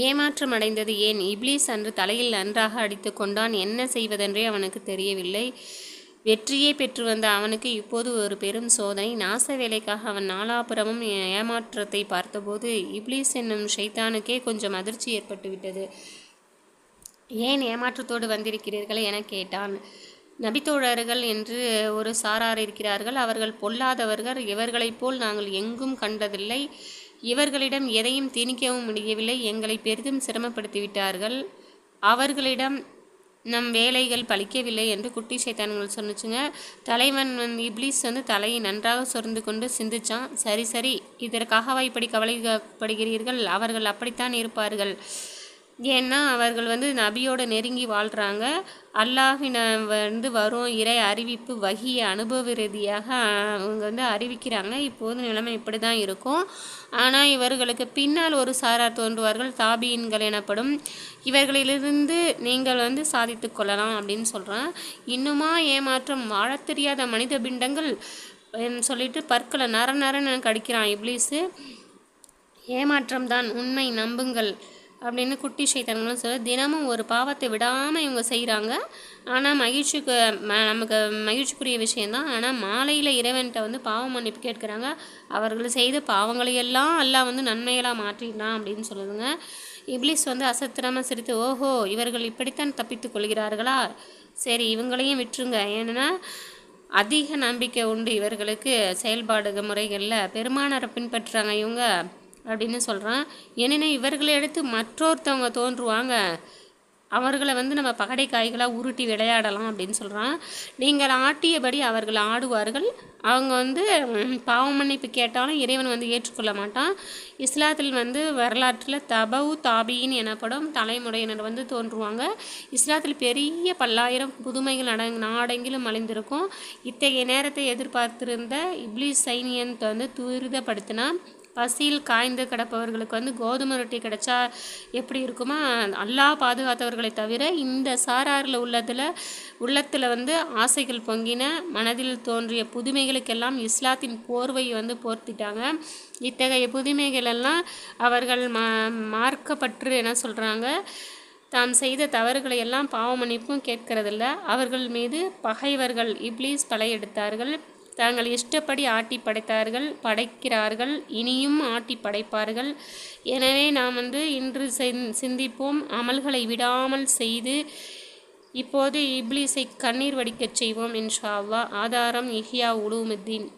ஏமாற்றம் அடைந்தது ஏன்? இப்லீஸ் அன்று தலையில் நன்றாக அடித்து கொண்டான். என்ன செய்வதென்றே அவனுக்கு தெரியவில்லை. வெற்றியே பெற்று வந்த அவனுக்கு இப்போது ஒரு பெரும் சோதனை. நாச வேலைக்காக அவன் நாலாபுறமும் ஏமாற்றத்தை பார்த்தபோது இப்லீஸ் என்னும் ஷைத்தானுக்கே கொஞ்சம் அதிர்ச்சி ஏற்பட்டுவிட்டது. ஏன் ஏமாற்றத்தோடு வந்திருக்கிறீர்கள் என கேட்டான். நபித்தோழர்கள் என்று ஒரு சாரார் இருக்கிறார்கள். அவர்கள் பொல்லாதவர்கள். இவர்களைப் போல் நாங்கள் எங்கும் கண்டதில்லை. இவர்களிடம் எதையும் திணிக்கவும் முடியவில்லை. எங்களை பெரிதும் சிரமப்படுத்திவிட்டார்கள். அவர்களிடம் நம் வேலைகள் பலிக்கவில்லை என்று குட்டி சைத்தான்கள் சொன்னிச்சுங்க. தலைவன் இப்லீஸ் தலையை நன்றாக சொர்ந்து கொண்டு சிந்திச்சான். சரி சரி, இதற்காகவா இப்படி கவலைப்படுகிறீர்கள்? அவர்கள் அப்படித்தான் இருப்பார்கள். ஏன்னா அவர்கள் நபியோட நெருங்கி வாழ்கிறாங்க. அல்லாஹின் வரும் இறை அறிவிப்பு வகியை அனுபவ ரீதியாக அவங்க அறிவிக்கிறாங்க. இப்போது நிலைமை இப்படி தான் இருக்கும். ஆனால் இவர்களுக்கு பின்னால் ஒரு சாரார் தோன்றுவார்கள், தாபியின்கள் எனப்படும். இவர்களிலிருந்து நீங்கள் சாதித்து கொள்ளலாம் அப்படின்னு சொல்கிறான். இன்னுமா ஏமாற்றம்? வாழத் தெரியாத மனித பிண்டங்கள் சொல்லிட்டு பற்களை நரன்னு கடிக்கிறான் இப்லீஸு. ஏமாற்றம்தான் உண்மை, நம்புங்கள் அப்படின்னு குட்டி சைத்தான்களும் சொல்ல. தினமும் ஒரு பாவத்தை விடாமல் இவங்க செய்கிறாங்க. ஆனால் நமக்கு மகிழ்ச்சிக்குரிய விஷயந்தான். ஆனால் மாலையில் இறைவன்கிட்ட பாவ மன்னிப்பு கேட்குறாங்க. அவர்கள் செய்த பாவங்களையெல்லாம் அல்லாஹ் நன்மைகளாக மாற்றிடலாம் அப்படின்னு சொல்லுதுங்க. இப்லீஸ் அசத்திரமாக சிரித்து, ஓஹோ, இவர்கள் இப்படித்தான் தப்பித்து கொள்கிறார்களா? சரி, இவங்களையும் விட்டுருங்க. ஏன்னா அதிக நம்பிக்கை உண்டு இவர்களுக்கு செயல்பாடு முறைகளில். பெருமானாரை பின்பற்றுறாங்க இவங்க அப்படின்னு சொல்கிறான். ஏன்னா இவர்களை எடுத்து மற்றொருத்தவங்க தோன்றுவாங்க. அவர்களை நம்ம பகடை காய்களாக உருட்டி விளையாடலாம் அப்படின்னு சொல்கிறான். நீங்கள் ஆட்டியபடி அவர்கள் ஆடுவார்கள். அவங்க பாவ மன்னிப்பு கேட்டாலும் இறைவன் ஏற்றுக்கொள்ள மாட்டான். இஸ்லாத்தில் வரலாற்றில் தபவு தாபியின் எனப்படும் தலைமுறையினர் தோன்றுவாங்க. இஸ்லாத்தில் பெரிய பல்லாயிரம் புதுமைகள் நாடெங்கிலும் மலிந்திருக்கும். இத்தகைய நேரத்தை எதிர்பார்த்திருந்த இப்லீஸ் சைனியன் துரிதப்படுத்தினா. பசியில் காய்ந்து கிடப்பவர்களுக்கு கோதுமை ரொட்டி கிடைச்சா எப்படி இருக்குமா? அல்லாஹ் பாதுகாத்தவர்களை தவிர இந்த சாராரில் உள்ளத்தில் ஆசைகள் பொங்கின. மனதில் தோன்றிய புதுமைகளுக்கெல்லாம் இஸ்லாத்தின் போர்வையை போர்த்திட்டாங்க. இத்தகைய புதுமைகளெல்லாம் அவர்கள் மார்க்கப்பற்று என்ன சொல்கிறாங்க, தாம் செய்த தவறுகளை எல்லாம் பாவ மன்னிப்பும் கேட்கறதில்ல. அவர்கள் மீது பகைவர்கள் இப்லீஸ் படையெடுத்தார்கள். தாங்கள் இஷ்டப்படி ஆட்டி படைக்கிறார்கள், இனியும் ஆட்டி படைப்பார்கள். எனவே நாம் இன்று சிந்திப்போம், அமல்களை விடாமல் செய்து இப்போது இப்லீஸை கண்ணீர் வடிக்கச் செய்வோம் இன்ஷா அல்லாஹ். ஆதாரம் இஹ்யா உலூமுத்தீன்.